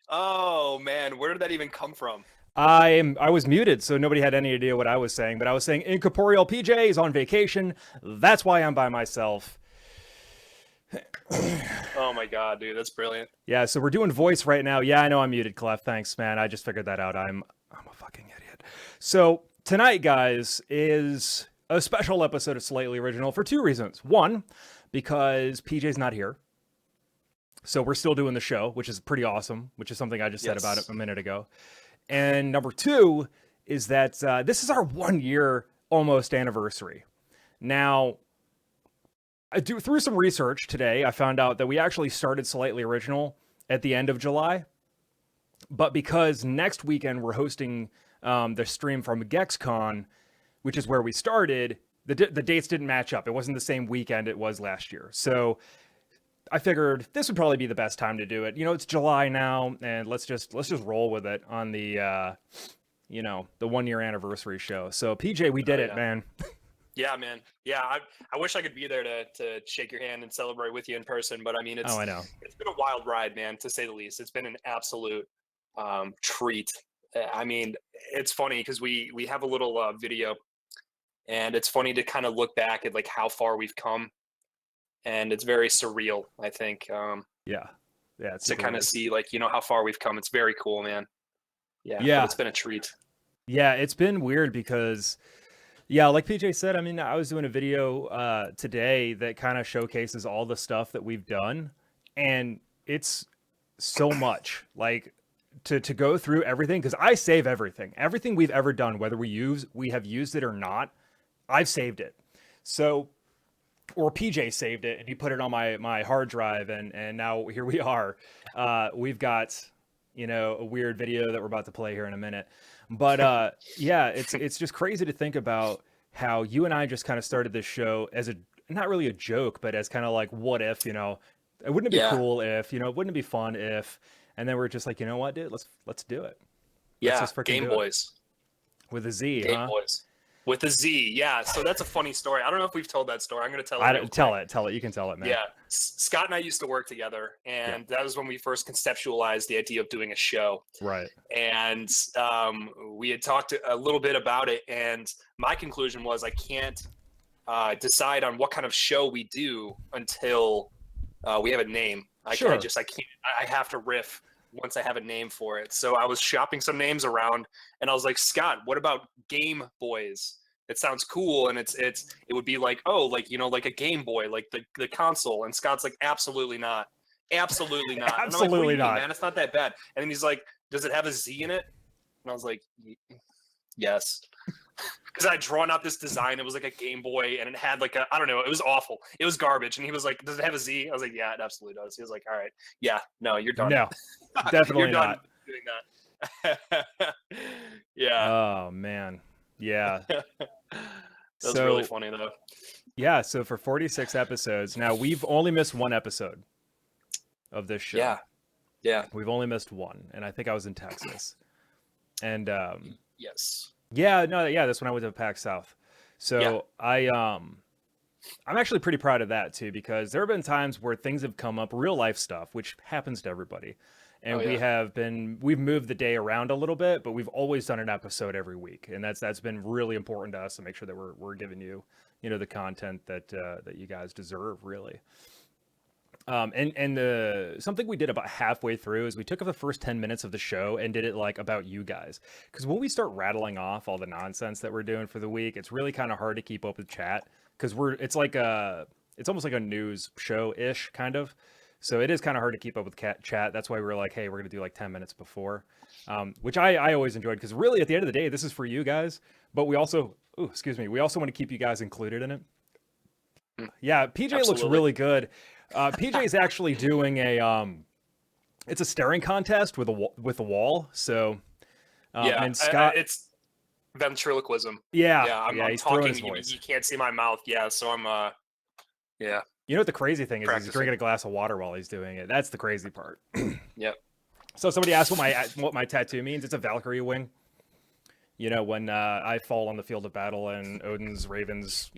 Oh man, where did that even come from? I was muted, so nobody had any idea what I was saying. But I was saying incorporeal PJ is on vacation. That's why I'm by myself. Oh my God, dude, that's brilliant. Yeah, so we're doing voice right now. Yeah, I know I'm muted, Clef. Thanks, man. I just figured that out. I'm a fucking idiot. So tonight, guys, is a special episode of Slightly Original for two reasons. One, because PJ's not here. So we're still doing the show, which is pretty awesome, which is something I just said about it Yes. a minute ago. And number two is that this is our 1 year almost anniversary. Now, through some research today, I found out that we actually started Slightly Original at the end of July, but because next weekend we're hosting the stream from GexCon, which is where we started, the dates didn't match up. It wasn't the same weekend it was last year. So I figured this would probably be the best time to do it. You know, it's July now, and let's just roll with it on the 1 year anniversary show. So PJ, we Oh did it, yeah. man. Yeah, man. Yeah, I wish I could be there to shake your hand and celebrate with you in person, but I mean Oh, I know. it's been a wild ride, man, to say the least. It's been an absolute treat. I mean, it's funny because we have a little video, and it's funny to kind of look back at like how far we've come, and it's very surreal, I think, Yeah, yeah, it to super kind of is. see like how far we've come. It's very cool, man. Yeah, but Yeah, it's been a treat. yeah, it's been weird because yeah, like PJ said, I mean, I was doing a video today that kind of showcases all the stuff that we've done, and it's so much. Like to go through everything because I save everything. Everything we've ever done, whether we have used it or not, I've saved it. So or PJ saved it and he put it on my hard drive and now here we are. We've got a weird video that we're about to play here in a minute. But yeah, it's just crazy to think about how you and I just kind of started this show as a not really a joke, but as kind of like what if, wouldn't it be Yeah, cool if, wouldn't it be fun if, and then we're just like, you know what, dude, let's do it. Let's yeah, just freaking Game do it Boys. with a Z, Game huh? Boys with a Z. Yeah, so that's a funny story. I don't know if we've told that story. I'm going to tell it I real don't tell quick. it, tell it. You can tell it, man. Yeah, Scott and I used to work together, Yeah, and that was when we first conceptualized the idea of doing a show. right. And we had talked a little bit about it, and my conclusion was I can't decide on what kind of show we do until we have a name. Sure. I can't. I have to riff once I have a name for it. So I was shopping some names around, and I was like, Scott, what about Game Boys? It sounds cool, and it would be like, oh, like like a Game Boy, like the console. And Scott's like, absolutely not, absolutely not. And I'm like, what do Absolutely you mean, not. man? It's not that bad. And then he's like, does it have a Z in it? And I was like, yes. Because I had drawn out this design. It was like a Game Boy, and it had like I don't know. It was awful. It was garbage. And he was like, "Does it have a Z?" I was like, "Yeah, it absolutely does." He was like, "All right, yeah, no, you're done. No, You're definitely done not. doing that." Yeah, Oh man. Yeah. that was really So, funny though. yeah, so for 46 episodes, now we've only missed one episode of this show. Yeah, yeah, We've only missed one, and I think I was in Texas. And yes, yeah, no, yeah, that's when I went to PAC South. yeah. So, I'm actually pretty proud of that too because there have been times where things have come up, real life stuff, which happens to everybody. Oh And yeah, we've moved the day around a little bit, but we've always done an episode every week. And that's been really important to us to make sure that we're giving you, the content that you guys deserve really. And the something we did about halfway through is we took the first 10 minutes of the show and did it like about you guys. Because when we start rattling off all the nonsense that we're doing for the week, it's really kind of hard to keep up with chat because it's almost like a news show ish kind of. So it is kind of hard to keep up with chat. That's why we were like, hey, we're gonna do like 10 minutes before, which I always enjoyed because really at the end of the day, this is for you guys. But we also, ooh, excuse me, we also want to keep you guys included in it. mm, Yeah, PJ looks absolutely. really good. PJ is actually doing it's a staring contest with with a wall. So, Yeah, and Scott, it's ventriloquism. yeah, Yeah, yeah, I'm he's throwing talking. his voice. You can't see my mouth. Yeah, so I'm yeah, You know what the crazy thing is? He's practicing. drinking a glass of water while he's doing it. That's the crazy part. Yep. So somebody asked what my tattoo means. It's a Valkyrie wing. You know, when I fall on the field of battle and Odin's ravens,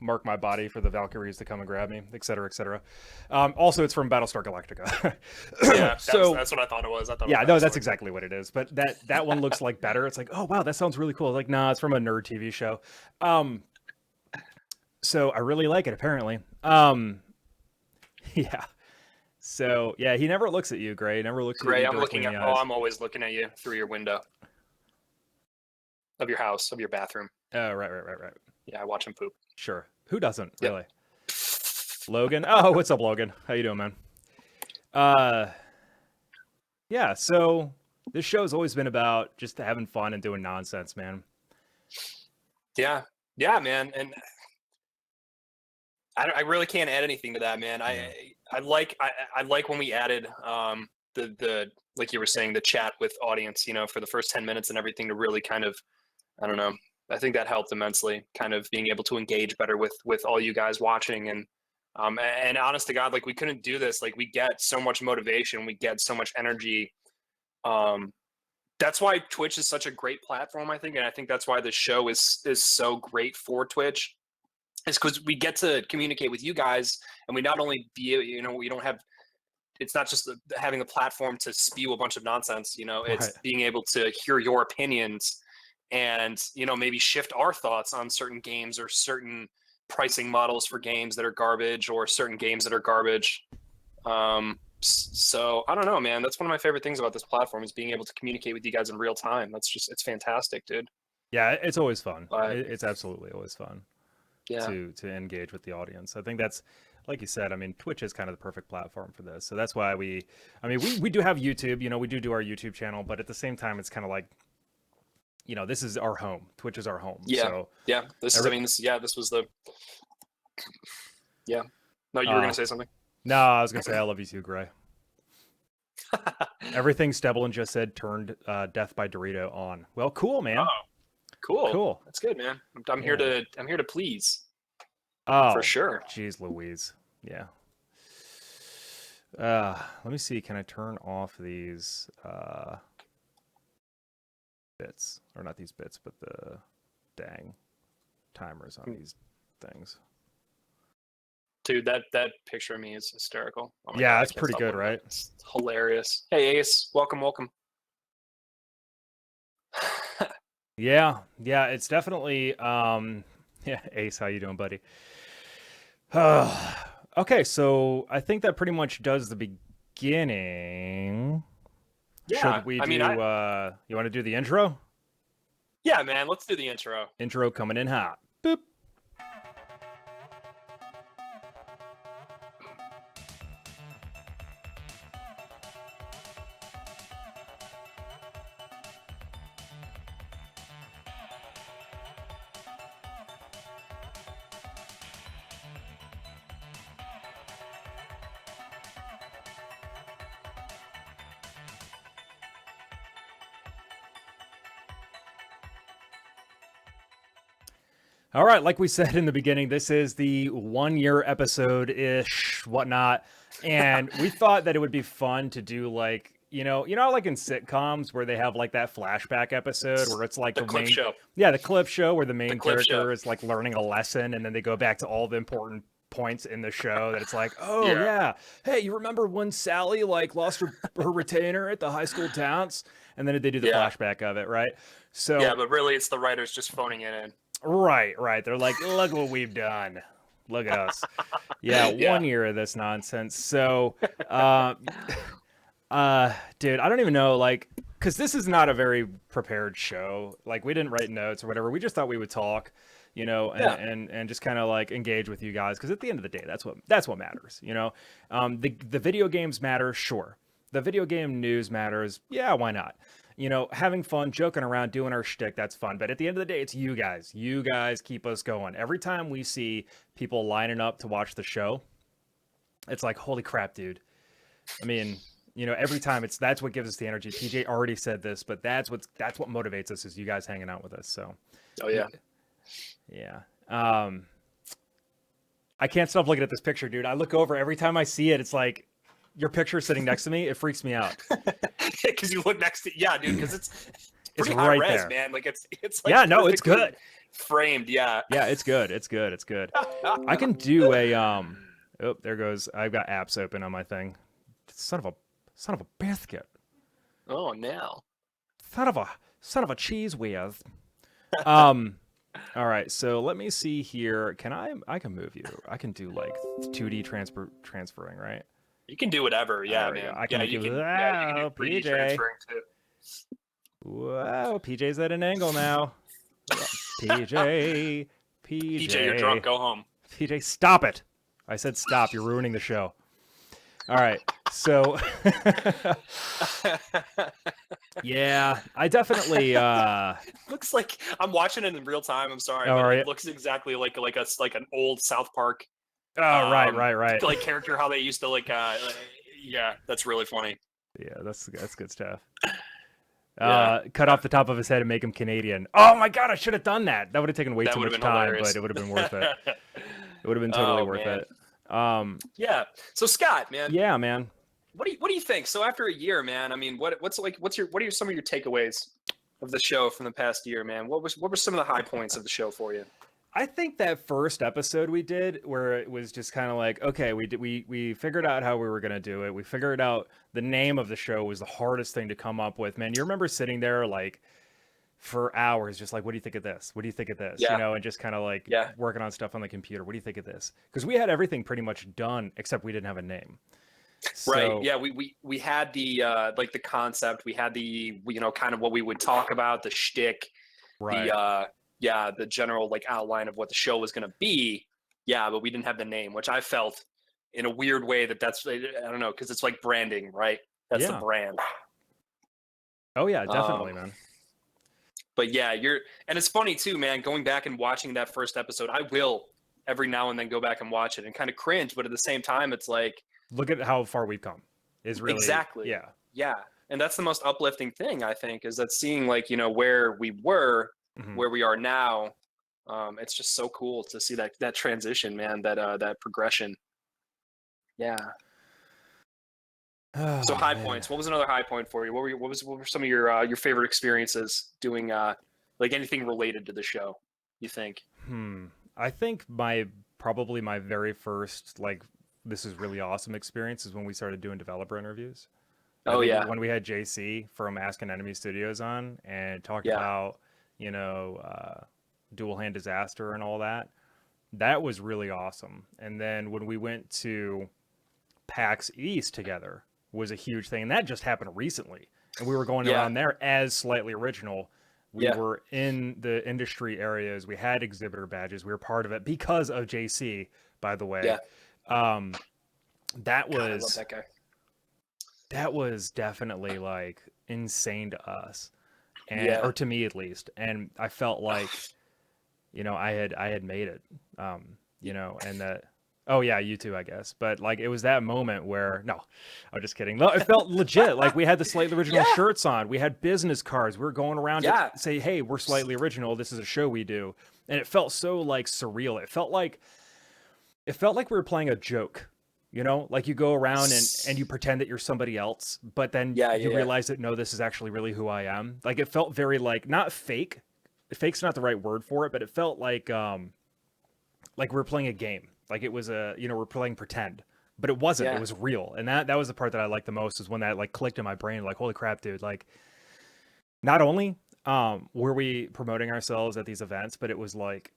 mark my body for the Valkyries to come and grab me, et cetera, et cetera. Also, it's from Battlestar Galactica. Yeah, So that's what I thought it was. I thought yeah, it no, was that's Battlestar. exactly what it is. But that one looks like better. It's like, oh wow, that sounds really cool. Like, nah, it's from a nerd TV show. Um, so I really like it. Apparently, yeah. So yeah, he never looks at you, Gray. He never looks at Gray, you I'm directly looking in at. the Oh, eyes. I'm always looking at you through your window of your house, of your bathroom. Oh, right. Yeah, I watch him poop. Sure. Who doesn't Yep. really? Logan. Oh, what's up, Logan? How you doing, man? Uh, yeah. So this show's always been about just having fun and doing nonsense, man. Yeah, man, and I really can't add anything to that, man. I like when we added the like you were saying, the chat with audience, for the first 10 minutes and everything, to really kind of, I don't know, I think that helped immensely, kind of being able to engage better with all you guys watching. And honest to God, like, we couldn't do this. Like, we get so much motivation, we get so much energy. That's why Twitch is such a great platform, I think, and I think that's why the show is so great for Twitch. Is because we get to communicate with you guys, and we not only we don't have, it's not just having a platform to spew a bunch of nonsense, it's Right. being able to hear your opinions and, maybe shift our thoughts on certain games or certain pricing models for games that are garbage, or certain games that are garbage. So I don't know, man. That's one of my favorite things about this platform, is being able to communicate with you guys in real time. It's fantastic, dude. Yeah, it's always fun. But It's absolutely always fun yeah, to engage with the audience. I think that's, like you said, I mean, Twitch is kind of the perfect platform for this. So that's why we do have YouTube, we do our YouTube channel, but at the same time, it's kind of like, this is our home. Twitch is our home. yeah, So yeah. This was the, yeah. No, you were gonna say something. no, I was gonna say I love you too, Gray. Everything Steblin just said turned Death by Dorito on. Well, cool, man. Oh, cool. Cool. That's good, man. I'm here to please. Oh, For sure. Jeez Louise. Yeah. Let me see. Can I turn off these bits? Or not these bits, but the dang timers on these things. Dude, that picture of me is hysterical. Oh my Yeah, God, that's pretty good, right? It's hilarious. Hey, Ace, welcome. Yeah, it's definitely yeah, Ace, how you doing, buddy? Okay, so I think that pretty much does the beginning. Yeah, Should we I do mean, you want to do the intro? yeah, man, let's do the intro. Intro coming in hot. Boop. All right, like we said in the beginning, this is the 1 year episode ish, whatnot, and we thought that it would be fun to do like like in sitcoms where they have like that flashback episode where it's like The clip main show. yeah, the clip show where the main clip show. character is like learning a lesson, and then they go back to all the important points in the show that it's like, oh Yeah. yeah, hey, you remember when Sally like lost her retainer at the high school dance, and then they do the Yeah. flashback of it, right? So Yeah, but really, it's the writers just phoning it in. Right. They're like, look what we've done. Look at us. Yeah, Yeah. 1 year of this nonsense. So, dude, I don't even know, like, because this is not a very prepared show. Like, we didn't write notes or whatever. We just thought we would talk, and just kind of like engage with you guys. Because at the end of the day, that's what matters. The video games matter, sure. The video game news matters. Yeah, why not? Having fun, joking around, doing our shtick, that's fun. But at the end of the day, it's you guys. You guys keep us going. Every time we see people lining up to watch the show, it's like, holy crap, dude. I mean, every time that's what gives us the energy. PJ already said this, but that's what motivates us, is you guys hanging out with us. So, Oh yeah. yeah. I can't stop looking at this picture, dude. I look over every time I see it. It's like your picture sitting next to me. It freaks me out. Because you look next to, yeah, dude. Because pretty It's high right res, there. man. Like it's like Yeah, no, it's perfectly good. framed. Yeah. Yeah, it's good. It's good. It's good. I can do a Oh, there goes. I've got apps open on my thing. Son of a biscuit. Oh, now. Son of a cheese whiz. Um. All right. So let me see here. Can I can move you. I can do like 2D transferring, right? You can do whatever. Yeah, There we go. man. I Yeah, can you give. can. Yeah, you can do Wow, 3D PJ. transferring too. Wow, PJ's at an angle now. PJ, PJ, you're drunk. PJ, Go home. PJ, stop it! I said stop. You're ruining the show. All right, so yeah, I definitely. Looks like I'm watching it in real time. I'm sorry, All but right. it looks exactly like an old South Park Oh, right. like character how they used to yeah, that's really funny. Yeah, that's good stuff. Yeah, Cut off the top of his head and make him Canadian. Oh my god, I should have done that. That would have taken way that too would have much been time, hilarious. but it would have been worth it. It would have been totally Oh worth man. it. Yeah. So Scott, man, Yeah, man. what do you think? So after a year, man, I mean, what are some of your takeaways of the show from the past year, man? What were some of the high points of the show for you? I think that first episode we did, where it was just kind of like, okay, we figured out how we were gonna do it. We figured out the name of the show was the hardest thing to come up with. Man, you remember sitting there like for hours, just like, what do you think of this? What do you think of this? You Yeah. know, and just kind of like Yeah. working on stuff on the computer. What do you think of this? Because we had everything pretty much done except we didn't have a name. Right. So Yeah. We had the like the concept. We had the kind of what we would talk about, the shtick, right. the general like outline of what the show was going to be. Yeah, but we didn't have the name, which I felt in a weird way that's I don't know, because it's like branding, right? That's the Yeah. brand. Oh yeah, definitely, man. But yeah, and it's funny too, man. Going back and watching that first episode, I will every now and then go back and watch it and kind of cringe, but at the same time, it's like Look at how far we've come. Is really exactly. Yeah. Yeah. And that's the most uplifting thing, I think, is that seeing like, where we were, Mhm. where we are now. It's just so cool to see that transition, man, that progression. Yeah. Oh, So high man. points. What was another high point for you? What were some of your favorite experiences doing like anything related to the show, you think? I think probably my very first like this is really awesome experience is when we started doing developer interviews. I Oh think yeah. when we had JC from Ask an Enemy Studios on and talked Yeah. about, dual hand disaster and all that. That was really awesome. And then when we went to PAX East together was a huge thing. And that just happened recently. And we were going Yeah. around there as Slightly Original. We Yeah. were in the industry areas. We had exhibitor badges. We were part of it because of JC, by the way. Yeah. That God, I love was that guy. that was definitely like insane to us. And Yeah. or to me at least. And I felt like, I had made it. And that oh yeah, you too, I guess. But like it was that moment where no, I'm just kidding. No, it felt legit. Like we had the Slightly Original Yeah. shirts on. We had business cards. We were going around Yeah. to say, hey, we're Slightly Original. This is a show we do. And it felt so like surreal. It felt like we were playing a joke. Like you go around and you pretend that you're somebody else, but then Yeah, you yeah. realize that no, this is actually really who I am. Like it felt very like not fake. Fake's not the right word for it, but it felt like we're playing a game. Like it was we're playing pretend, but it wasn't. Yeah. It was real, and that was the part that I liked the most. Is when that like clicked in my brain. Like holy crap, dude! Like not only were we promoting ourselves at these events, but it was like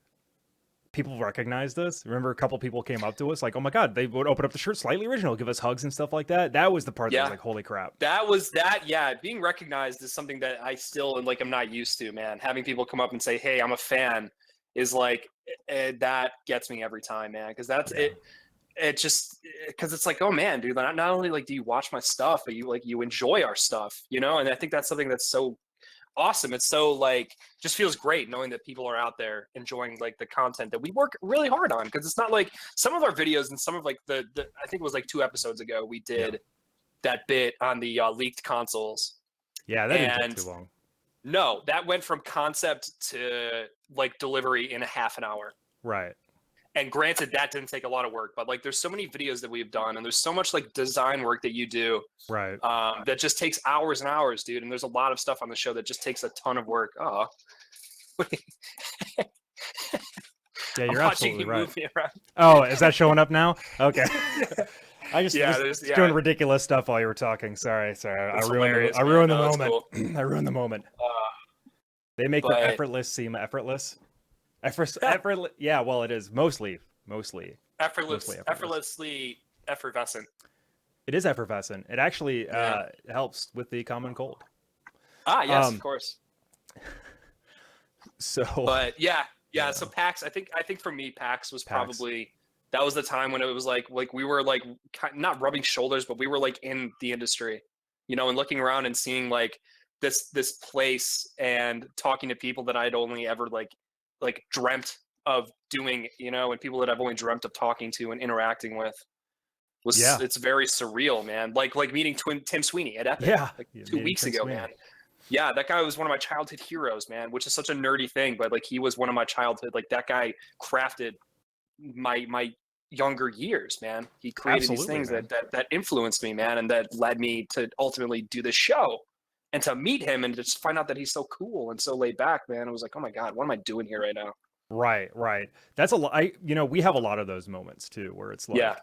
people recognized us. Remember, a couple people came up to us like, "Oh my god!" They would open up the shirt, Slightly Original, give us hugs and stuff like that. That was the part that was like, "Holy crap!" Yeah, being recognized is something that I still like. I'm not used to, man. Having people come up and say, "Hey, I'm a fan," is like that gets me every time, man. Because that's it. It just because it's like, oh man, dude. Not only like do you watch my stuff, but you enjoy our stuff, And I think that's something that's so awesome. It's so like just feels great knowing that people are out there enjoying like the content that we work really hard on, because it's not like some of our videos and some of like the I think it was like 2 episodes ago we did that bit on the leaked consoles. Yeah, that didn't take too long. No, that went from concept to like delivery in a half an hour. Right. And granted, that didn't take a lot of work, but like there's so many videos that we've done, and there's so much like design work that you do Right. that just takes hours and hours, dude. And there's a lot of stuff on the show that just takes a ton of work. Oh, Yeah, I'm you're watching absolutely you right. move me around. Oh, is that showing up now? Okay. I just Yeah, was there's doing yeah, ridiculous stuff while you were talking. Sorry. it's I hilarious, man. ruined the No, it's moment. cool. I ruined the moment. Uh, They make the but effortless seem effortless. Effortless. Yeah, well, it is mostly effortless. effortlessly effervescent. It is effervescent. It actually Yeah. helps with the common cold. Ah, yes, of Um, course. so But yeah, yeah. yeah, So I think for me, PAX was PAX. probably that was the time when it was like we were like not rubbing shoulders, but we were like in the industry, and looking around and seeing like this place and talking to people that I'd only ever like dreamt of doing, and people that I've only dreamt of talking to and interacting with was Yeah, it's very surreal, man. Like meeting Tim Sweeney at Epic yeah. like Yeah, two meeting weeks Tim ago, Sweeney. man. Yeah, that guy was one of my childhood heroes, man, which is such a nerdy thing, but like he was one of my childhood, like that guy crafted my younger years, man. He created these Absolutely, things man. that influenced me, man, and that led me to ultimately do this show. And to meet him and just find out that he's so cool and so laid back, man, I was like, oh my God, what am I doing here right now? Right, right. That's a lot. We have a lot of those moments too, where it's Yeah.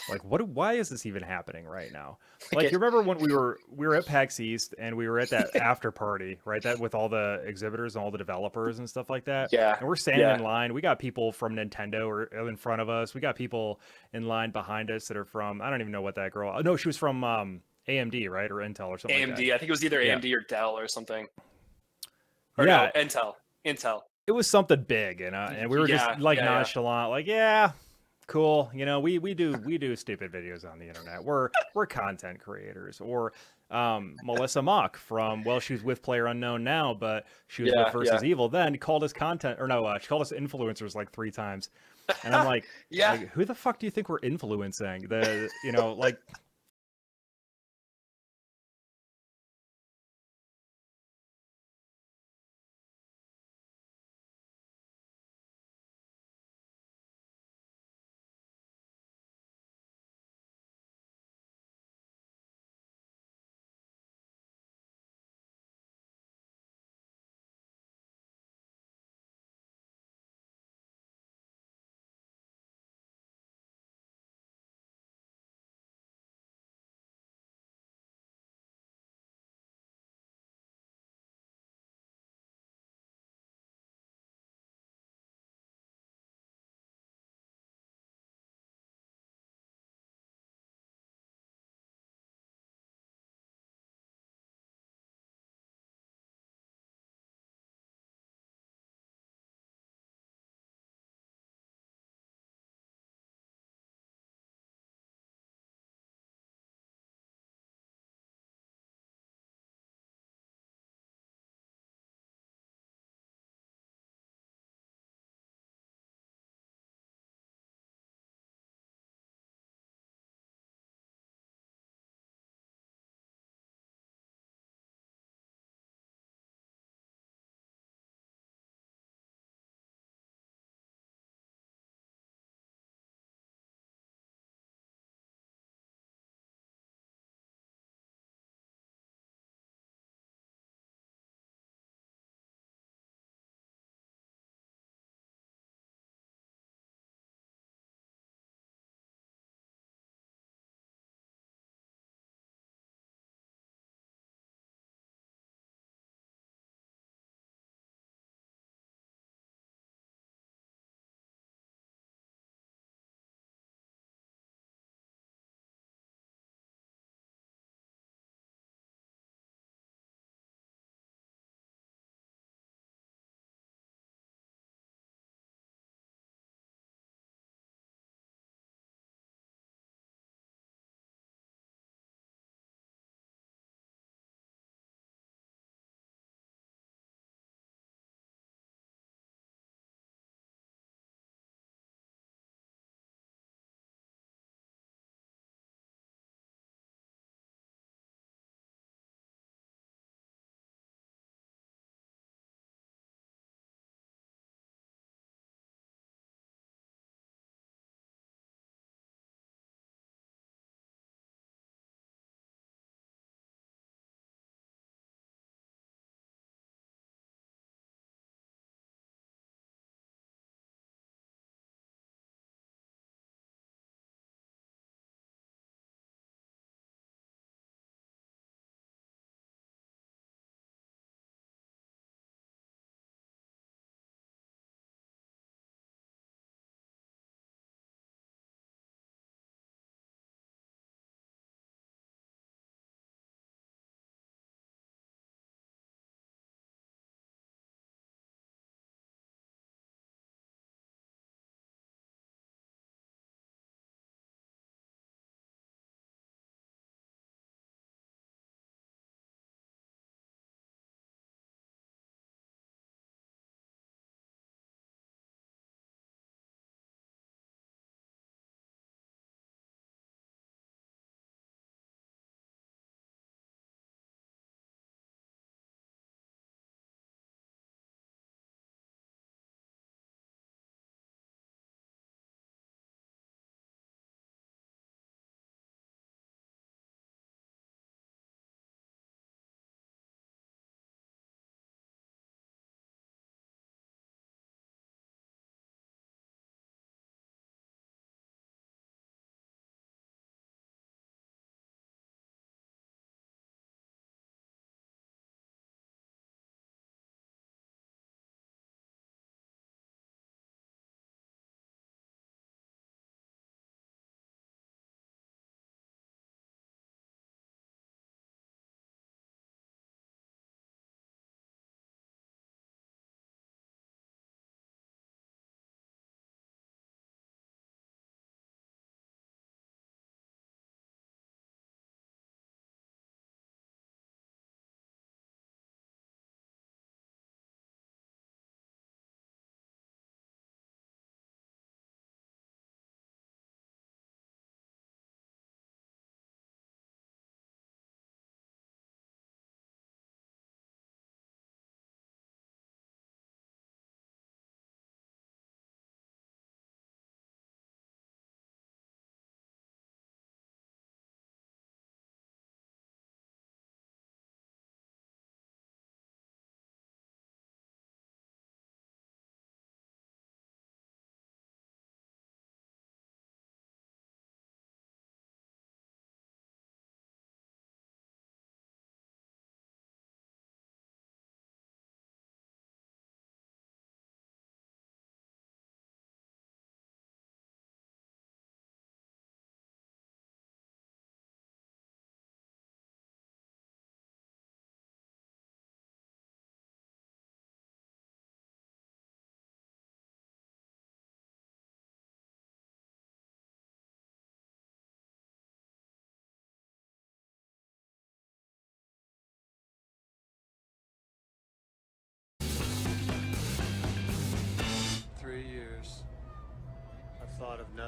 like, what? Why is this even happening right now? Like Like, you it, remember when we were at PAX East and we were at that after party, right? That with all the exhibitors and all the developers and stuff like that. yeah. And we're standing Yeah. in line. We got people from Nintendo or in front of us. We got people in line behind us that are from, I don't even know what that girl. Oh, no, she was from AMD, right, or Intel or something like that. AMD. I think it was either Yeah, AMD or Dell or something. Or no, yeah. Intel. Intel. It was something big, and we were just Yeah, like yeah, yeah. nonchalant, like, yeah, cool. We do stupid videos on the internet. We're content creators. Or Melissa Mock from, well, she's with Player Unknown now, but she was with Yeah, yeah. Versus Evil then, called us content, or no, she called us influencers like 3 times. And I'm like, Yeah. who the fuck do you think we're influencing? Like,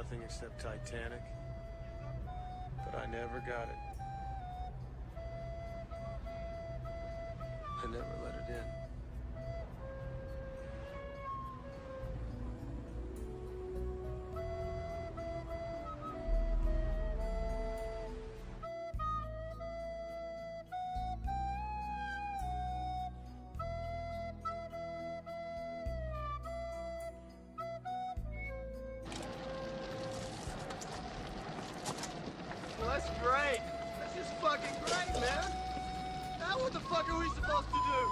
nothing except Titanic, but I never got it. I never let it in. Well, that's great. That's just fucking great, man. Now what the fuck are we supposed to do?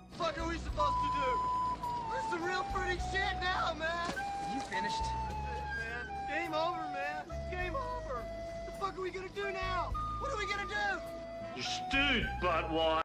What the fuck are we supposed to do? There's some real pretty shit now, man. You finished? That's it, man. Game over, man. Game over. What the fuck are we gonna do now? What are we gonna do? You stewed, buttwad.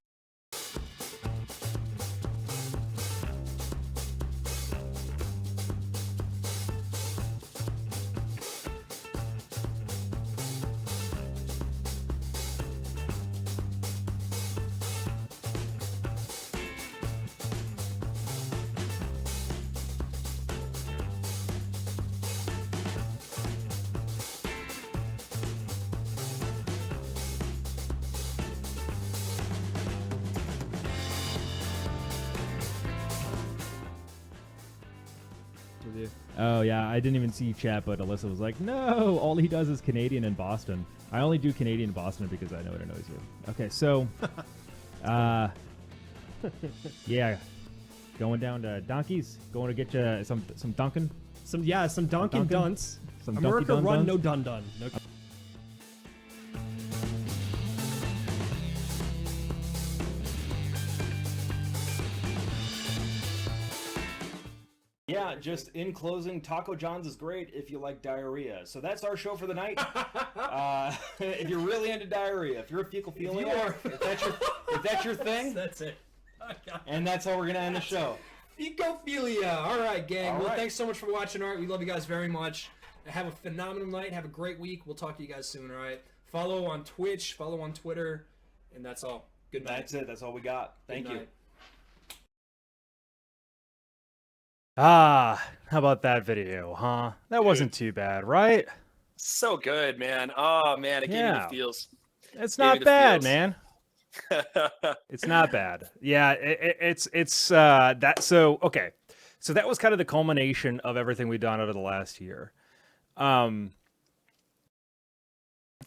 Oh yeah, I didn't even see chat, but Alyssa was like, "No, all he does is Canadian and Boston." I only do Canadian and Boston because I know it annoys you. Okay, so, yeah, going down to Donkeys, going to get you some Dunkin'. Some Dunkin' Dunts. Some America Dunkin' run, Dun no Duns. dun dun. No. Yeah, just in closing, Taco John's is great if you like diarrhea. So that's our show for the night. If you're really into diarrhea, if you're a fecal philiac, if that's your thing, That's it. and that's how we're gonna end the show. Ecophilia. All right, gang. All Well, right. thanks so much for watching. All right, we love you guys very much. Have a phenomenal night. Have a great week. We'll talk to you guys soon. All right. Follow on Twitch. Follow on Twitter, and that's all. Good night. That's it. That's all we got. Thank Good you. night. Ah, how about that video, huh? That wasn't too bad, right? So good, man. Oh man, it gave me Yeah. the feels. It's Gave me not the bad, feels. man. It's not bad. Yeah, it's that. So okay, so that was kind of the culmination of everything we've done over the last year, and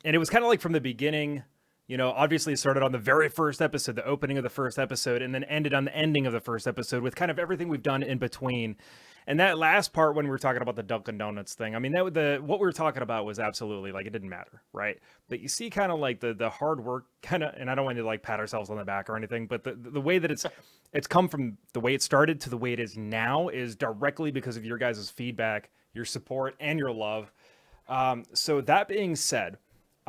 it was kind of like from the beginning. You know, obviously it started on the very first episode, the opening of the first episode, and then ended on the ending of the first episode with kind of everything we've done in between. And that last part when we were talking about the Dunkin' Donuts thing, I mean, what we were talking about was absolutely like it didn't matter, right? But you see kind of like the hard work kind of, and I don't want to like pat ourselves on the back or anything, but the way that it's come from the way it started to the way it is now is directly because of your guys' feedback, your support, and your love. So that being said,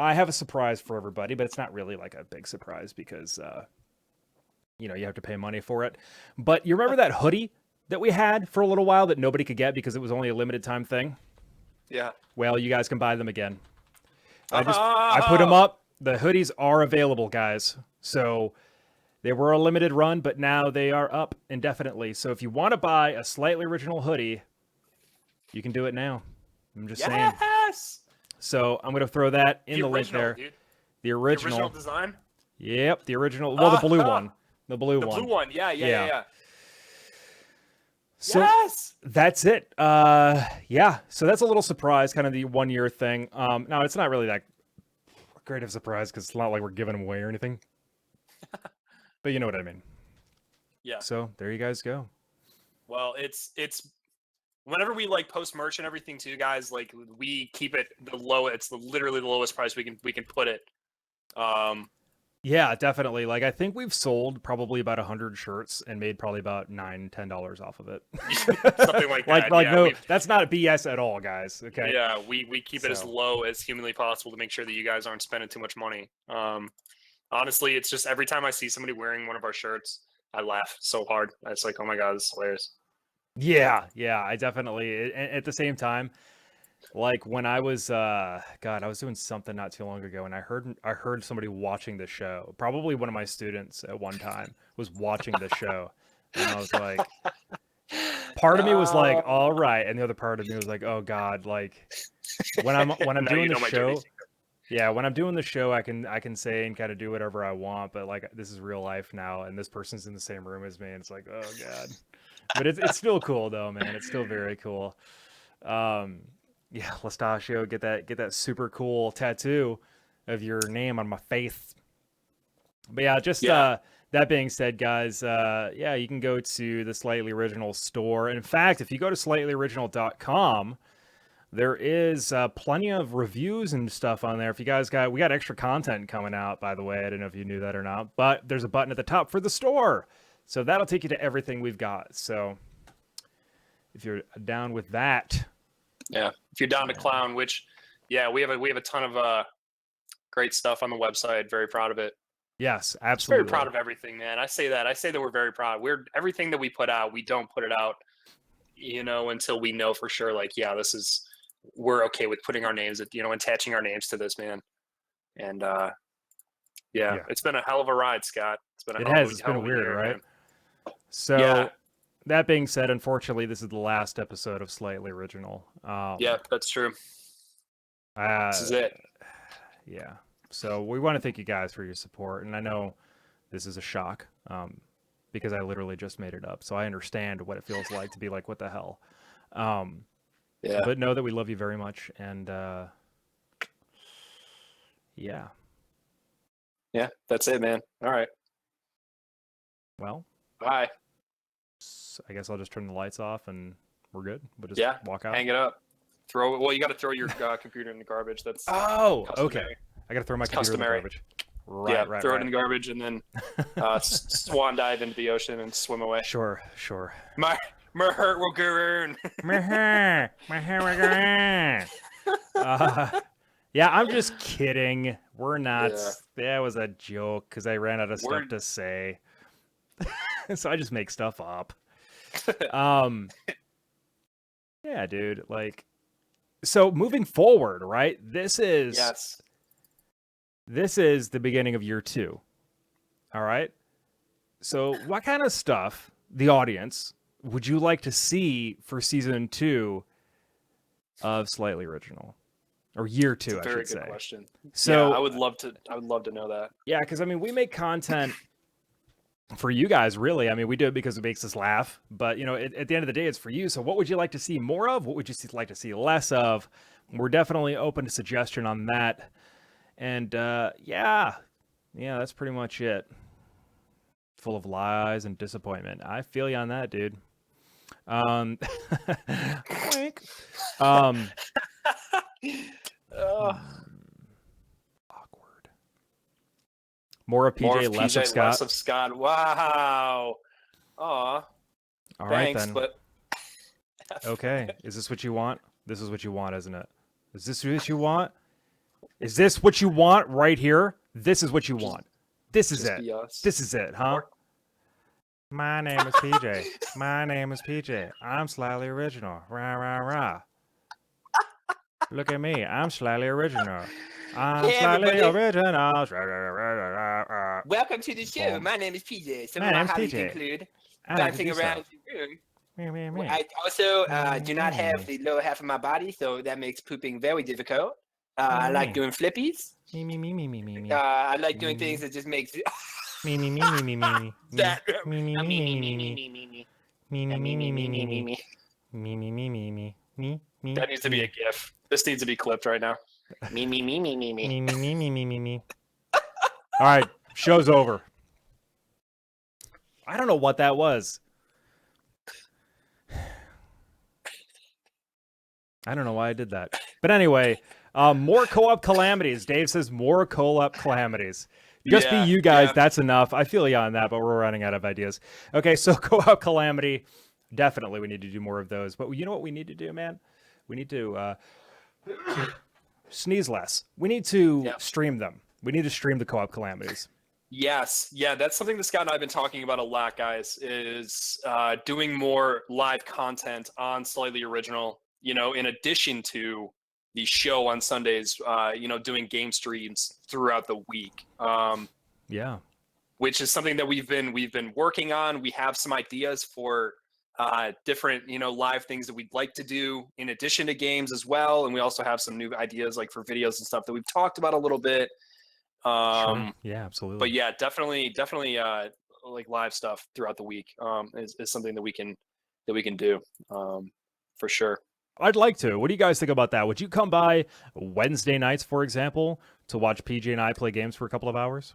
I have a surprise for everybody, but it's not really like a big surprise because, you have to pay money for it. But you remember that hoodie that we had for a little while that nobody could get because it was only a limited time thing? Yeah. Well, you guys can buy them again. I put them up. The hoodies are available, guys. So they were a limited run, but now they are up indefinitely. So if you want to buy a slightly original hoodie, you can do it now. I'm just saying. Yes. So I'm going to throw that in the link original, there. dude. The The original. original design. Yep, the original. Well, the blue one. The blue The one. blue one. Yeah. So Yes. that's it. Yeah. So that's a little surprise, kind of the 1 year thing. Now it's not really that great of a surprise because it's not like we're giving them away or anything. But you know what I mean. Yeah. So there you guys go. Well, it's whenever we like post merch and everything too, guys, like we keep it it's literally the lowest price we can put it. Yeah, definitely. Like I think we've sold probably about 100 shirts and made probably about $9-10 off of it. Something like that. Like Yeah, no, that's not BS at all, guys. Okay. Yeah, we keep it as So. low as humanly possible to make sure that you guys aren't spending too much money. Honestly, it's just every time I see somebody wearing one of our shirts, I laugh so hard. It's like, oh my god, this is hilarious. Yeah, I definitely. At the same time, like when I was, God, I was doing something not too long ago, and I heard somebody watching the show. Probably one of my students at one time was watching the show, and I was like, part of me was like, Uh, all right, and the other part of me was like, oh God, like when I'm now doing you the know my dirty show. secret. Yeah, when I'm doing the show, I can say and kind of do whatever I want, but like this is real life now, and this person's in the same room as me, and it's like, oh God. But it's still cool though, man. It's still very cool. Um, yeah, Lustachio, get that super cool tattoo of your name on my face. But yeah, just Yeah. that being said, guys, yeah, you can go to the Slightly Original store. In fact, if you go to slightlyoriginal.com, there is plenty of reviews and stuff on there. If you guys we got extra content coming out, by the way. I don't know if you knew that or not, but there's a button at the top for the store. So that'll take you to everything we've got. So if you're down with that, Yeah. If you're down to clown, which, yeah, we have a ton of great stuff on the website. Very proud of it. yes, Just absolutely. very proud of everything, man. I say that we're very proud. We're everything that we put out. We don't put it out, until we know for sure. Like, yeah, we're okay with putting our names, attaching our names to this, man. And yeah, it's been a hell of a ride, Scott. It's been It's hell been of a weird, year, right? man. So Yeah. that being said, unfortunately, this is the last episode of Slightly Original. Yeah, that's true. This is it. Yeah. So we want to thank you guys for your support, and I know this is a shock because I literally just made it up, so I understand what it feels like to be like, what the hell. Yeah. But know that we love you very much, and yeah. Yeah, that's it, man. All right. Well, Bye. I guess I'll just turn the lights off, and we're good. We'll just Yeah. walk out. Hang it up. Well, you got to throw your computer in the garbage. That's Oh, customary. okay. I gotta throw my It's computer in the customary. garbage. Right, throw it in the garbage and then swan dive into the ocean and swim away. Sure. My heart will go around. Yeah, I'm just kidding. We're not. Yeah. That was a joke because I ran out of stuff We're- to say. So I just make stuff up. Yeah, dude. Like, so moving forward, right? This is Yes. the beginning of year 2. All right. So what kind of stuff, the audience, would you like to see for season 2 of Slightly Original, or year 2? It's a very I should good say. question. So yeah, I would love to know that. yeah, because I mean, we make content for you guys, really. I mean, we do it because it makes us laugh. But at the end of the day, it's for you. So what would you like to see more of? What would you like to see less of? We're definitely open to suggestion on that. And yeah, that's pretty much it. Full of lies and disappointment. I feel you on that, dude. Wink. Awkward. More of PJ, More of less PJ, of Scott. less of Scott. Wow. Aw. All right, Thanks, then. but Okay. Is this what you want? This is what you want, isn't it? Is this what you want? Is this what you want right here? This is what you want. This is just it. be us. This is it, huh? My name is PJ. My name is PJ. I'm slightly original. Rah, rah, rah. Look at me. I'm slightly original. I'm Hey, slightly everybody. original. Welcome to the show. Boom. My name is PJ. Some My of my name's hobbies PJ. include I like to bouncing do around stuff. the room. Me, me, me. I also do not have the lower half of my body, so that makes pooping very difficult. I like doing flippies. Me, me, me, me, me, me, me. I like doing things that just makes Me, me, me, me, me, me. that. Me, me, me, me, me, me. me. Me, me, me, me, me, me, me. me. Me, me, me, me, me. Me, me. That needs to be a GIF. This needs to be clipped right now. Me. Me, me, me, me, me, me. All right, show's over. I don't know what that was. I don't know why I did that. But anyway, more co-op calamities. Dave says more co-op calamities. Just Yeah, be you guys. yeah. That's enough. I feel you on that, but we're running out of ideas. Okay, so co-op calamity. Definitely, we need to do more of those. But you know what we need to do, man? We need to sneeze less. We need to Yeah. stream them. We need to stream the co-op calamities. Yes, yeah, that's something that Scott and I have been talking about a lot, guys. Is doing more live content on Slightly Original. You know, in addition to the show on Sundays. You know, doing game streams throughout the week. Yeah. Which is something that we've been working on. We have some ideas for different, you know, live things that we'd like to do in addition to games as well, and we also have some new ideas like for videos and stuff that we've talked about a little bit. Sure. Yeah, absolutely. But yeah, definitely like live stuff throughout the week is something that we can do for sure. I'd like to. What do you guys think about that? Would you come by Wednesday nights, for example, to watch PJ and I play games for a couple of hours?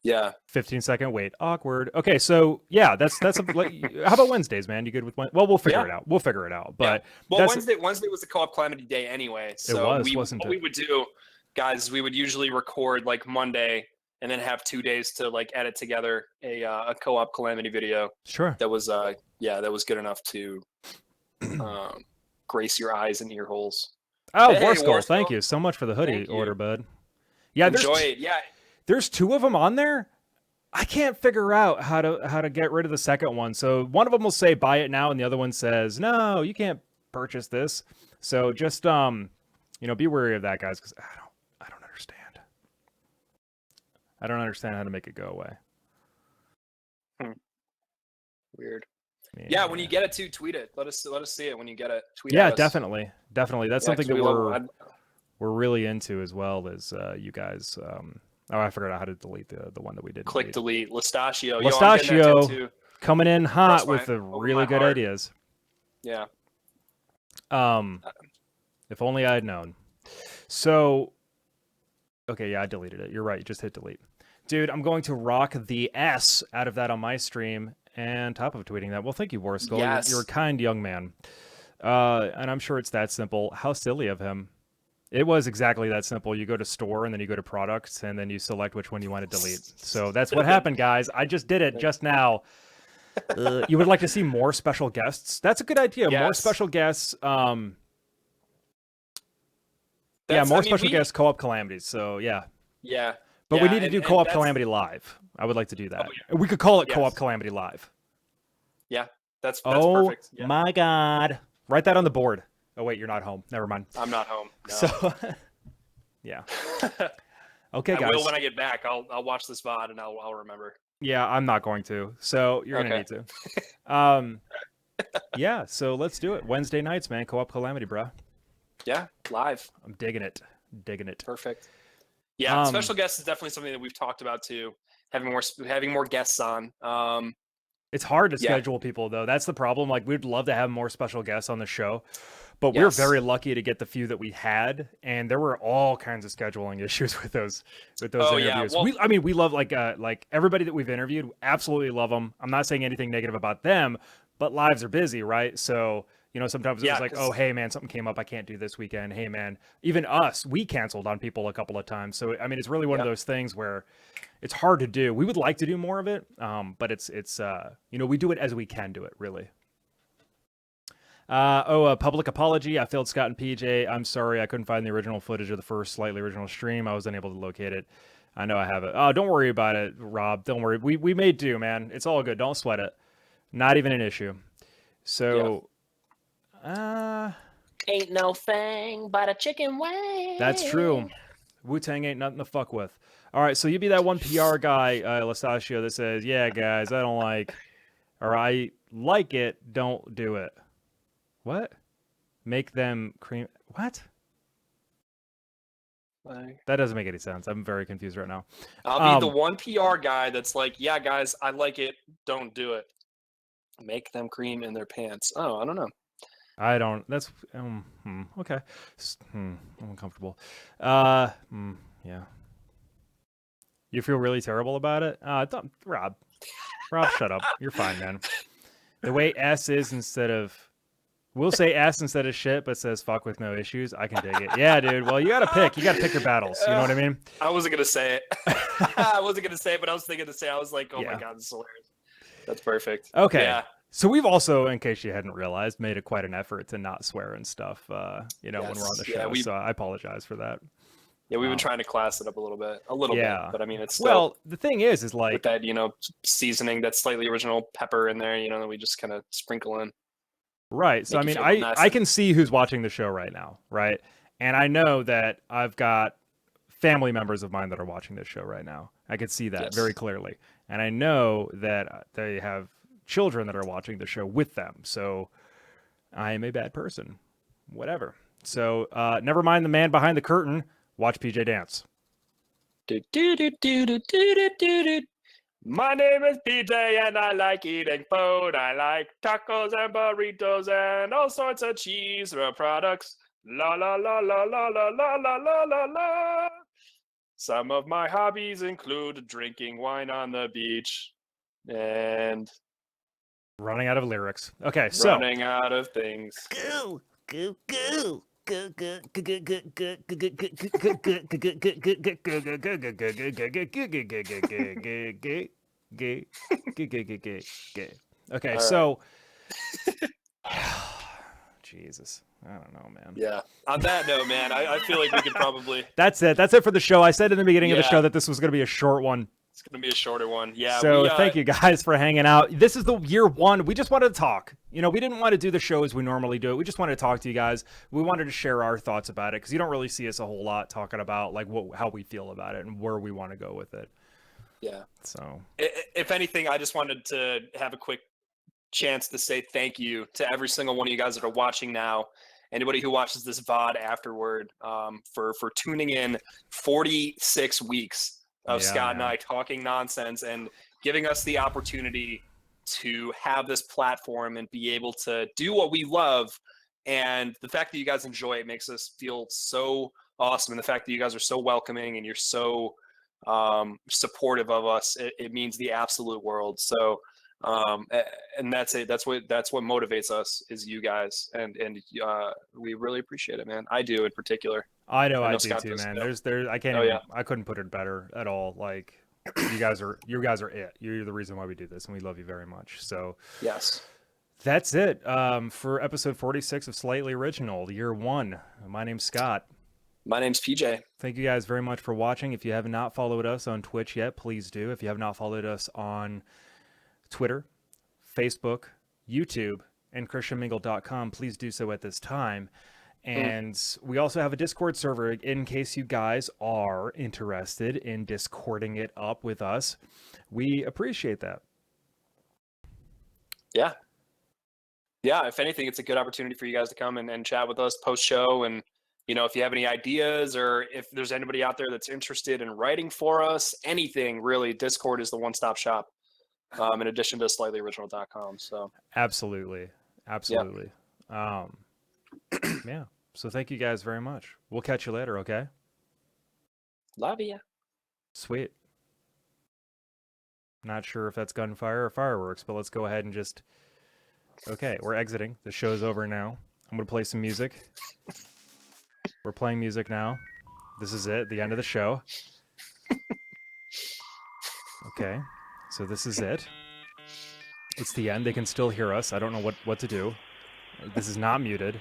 Yeah. 15-second wait. Awkward. Okay, so yeah, that's like, how about Wednesdays, man? You good with well, we'll figure it out. We'll figure it out. But well, Wednesday was the co-op calamity day anyway. So wasn't it? We would do, guys, we would usually record like Monday and then have 2 days to like edit together a co-op calamity video. Sure. That was that was good enough to grace your eyes and ear holes. Oh, hey, Warskull, thank you so much for the hoodie order, bud. Yeah, enjoy it. Yeah. There's 2 of them on there. I can't figure out how to get rid of the second one. So one of them will say buy it now, and the other one says no, you can't purchase this. So just you know, be wary of that, guys, because I don't understand. I don't understand how to make it go away. Weird. Yeah, when you get it too, tweet it. Let us see it when you get it. Tweet yeah, at us. definitely. That's something that we're really into as well as you guys. Oh, I figured out how to delete the one that we did. Click delete. Lustachio. Lustachio coming in hot with the really good ideas. Yeah. If only I had known. So, okay, yeah, I deleted it. You're right. You just hit delete. Dude, I'm going to rock the S out of that on my stream and top of tweeting that. Well, thank you, Warskull. Yes. You're a kind young man. And I'm sure it's that simple. How silly of him. It was exactly that simple. You go to store and then you go to products and then you select which one you want to delete. So that's what happened, guys. I just did it just now. You would like to see more special guests? That's a good idea. Yes. More special guests. More special guests, co-op calamities. So yeah. Yeah. But we need to do co-op calamity live. I would like to do that. We could call it co-op calamity live. Yeah. That's perfect. Yeah. My God. Write that on the board. Oh, wait, you're not home. Never mind. I'm not home. No. So, yeah. Okay, guys. I will when I get back. I'll watch this VOD and I'll remember. Yeah, I'm not going to. So you're going to need to. Yeah, so let's do it. Wednesday nights, man. Co-op calamity, bro. Yeah, live. I'm digging it. Perfect. Yeah, special guests is definitely something that we've talked about too. Having more guests on. It's hard to schedule people though. That's the problem. Like we'd love to have more special guests on the show, but we're very lucky to get the few that we had, and there were all kinds of scheduling issues with those interviews. Yeah. Well, we love like everybody that we've interviewed. Absolutely love them. I'm not saying anything negative about them, but lives are busy, right? So you know, sometimes it was like, oh, hey man, something came up, I can't do this weekend. Hey man, even us, we canceled on people a couple of times. So I mean, it's really one of those things where it's hard to do. We would like to do more of it, but it's you know, we do it as we can do it, really. A public apology. I failed Scott and PJ. I'm sorry, I couldn't find the original footage of the first Slightly Original stream. I was unable to locate it. I know I have it. Oh, don't worry about it, Rob. Don't worry. We made do, man. It's all good. Don't sweat it. Not even an issue. So, ain't no thing but a chicken wing. That's true. Wu-Tang ain't nothing to fuck with. All right, so you be that one PR guy, Lustachio, that says, yeah, guys, I don't like, or I like it, don't do it. What? Make them cream. What? That doesn't make any sense. I'm very confused right now. I'll be the one PR guy that's like, yeah, guys, I like it, don't do it. Make them cream in their pants. Oh, I don't know. I don't. That's okay. I'm uncomfortable. Yeah. You feel really terrible about it? Rob, shut up. You're fine, man. The way S is instead of, we'll say S instead of shit, but says fuck with no issues. I can dig it. Yeah, dude. Well, you gotta pick. You gotta pick your battles. You know what I mean? I wasn't gonna say it. I wasn't gonna say it, but I was thinking to say. I was like, oh my god, this is hilarious. That's perfect. Okay. Yeah. So we've also, in case you hadn't realized, made quite an effort to not swear and stuff. You know, when we're on the show. So I apologize for that. Yeah, we've been trying to class it up a little bit, Yeah. but I mean, it's still Well, the thing is like with that, seasoning, that slightly original pepper in there, that we just kind of sprinkle in. right. So I Make you mean, feel nice I and- can see who's watching the show right now, right? And I know that I've got family members of mine that are watching this show right now. I could see that Yes. very clearly. And I know that they have children that are watching the show with them. So I am a bad person. Whatever. So never mind the man behind the curtain. Watch PJ dance. Do, do, do, do, do, do, do, do, do. My name is PJ and I like eating food. I like tacos and burritos and all sorts of cheese products. La la la la la la la la la la la. Some of my hobbies include drinking wine on the beach and Running out of lyrics. Okay, so running out of things. go, go, go. Okay, so Jesus, I don't know, man. Yeah. On that note, man, I feel like we could probably. That's it. That's it for the show. I said in the beginning of the Yeah. show that this was going to be a short one. It's going to be a shorter one. Yeah. So thank you guys for hanging out. This is the year one. We just wanted to talk. We didn't want to do the show as we normally do it. We just wanted to talk to you guys. We wanted to share our thoughts about it because you don't really see us a whole lot talking about like how we feel about it and where we want to go with it. Yeah. So If anything, I just wanted to have a quick chance to say thank you to every single one of you guys that are watching now. Anybody who watches this VOD afterward, for tuning in 46 weeks of Yeah, Scott and man. I talking nonsense and giving us the opportunity to have this platform and be able to do what we love. And the fact that you guys enjoy it makes us feel so awesome. And the fact that you guys are so welcoming and you're so supportive of us, it means the absolute world. So and that's it. That's what motivates us is you guys, and we really appreciate it, man. I do in particular. I know I I know do Scott too, does, man. too. I can't Oh, even, yeah. I couldn't put it better at all. Like you guys are it. You're the reason why we do this, and we love you very much. So Yes. that's it for episode 46 of Slightly Original, year one. My name's Scott. My name's PJ. Thank you guys very much for watching. If you have not followed us on Twitch yet, please do. If you have not followed us on Twitter, Facebook, YouTube, and ChristianMingle.com, please do so at this time. And we also have a Discord server in case you guys are interested in Discording it up with us. We appreciate that. Yeah. Yeah. If anything, it's a good opportunity for you guys to come and chat with us post show. And, if you have any ideas or if there's anybody out there that's interested in writing for us, anything really, Discord is the one-stop shop. In addition to slightlyoriginal.com. So Absolutely. Yeah. So thank you guys very much. We'll catch you later, okay? love ya. Sweet. Not sure if that's gunfire or fireworks, but let's go ahead and just... Okay, we're exiting. The show's over now. I'm going to play some music. We're playing music now. This is it, the end of the show. Okay, so this is it. It's the end. They can still hear us. I don't know what to do. This is not muted.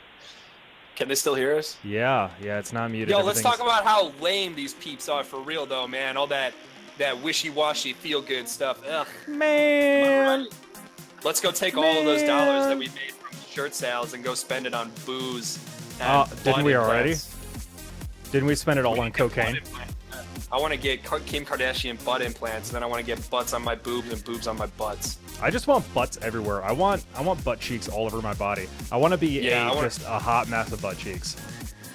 Can they still hear us? Yeah, it's not muted. Yo, let's talk Everything's- about how lame these peeps are for real, though, man. All that wishy-washy, feel-good stuff. Ugh. Man! Let's go take all of those dollars that we made from shirt sales and go spend it on booze. And Didn't butt we already? implants. Didn't we spend it all on cocaine? I want to get Kim Kardashian butt implants, and then I want to get butts on my boobs and boobs on my butts. I just want butts everywhere. I want butt cheeks all over my body. I want to be just a hot mess of butt cheeks.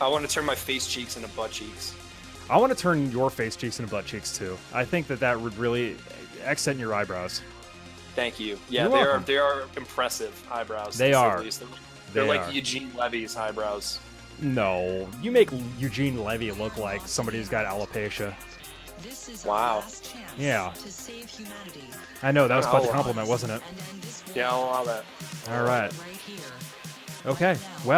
I want to turn my face cheeks into butt cheeks. I want to turn your face cheeks into butt cheeks too. I think that would really accent your eyebrows. Thank you. Yeah, You're welcome. they are impressive eyebrows. They to say the are. least. They They're like are. Eugene Levy's eyebrows. No, you make Eugene Levy look like somebody who's got alopecia. This is Wow. our last chance Yeah. to save humanity. I know, that was quite the Wow. compliment, wasn't it? And end this Yeah, war I'll allow that. All right. right here. Okay, well.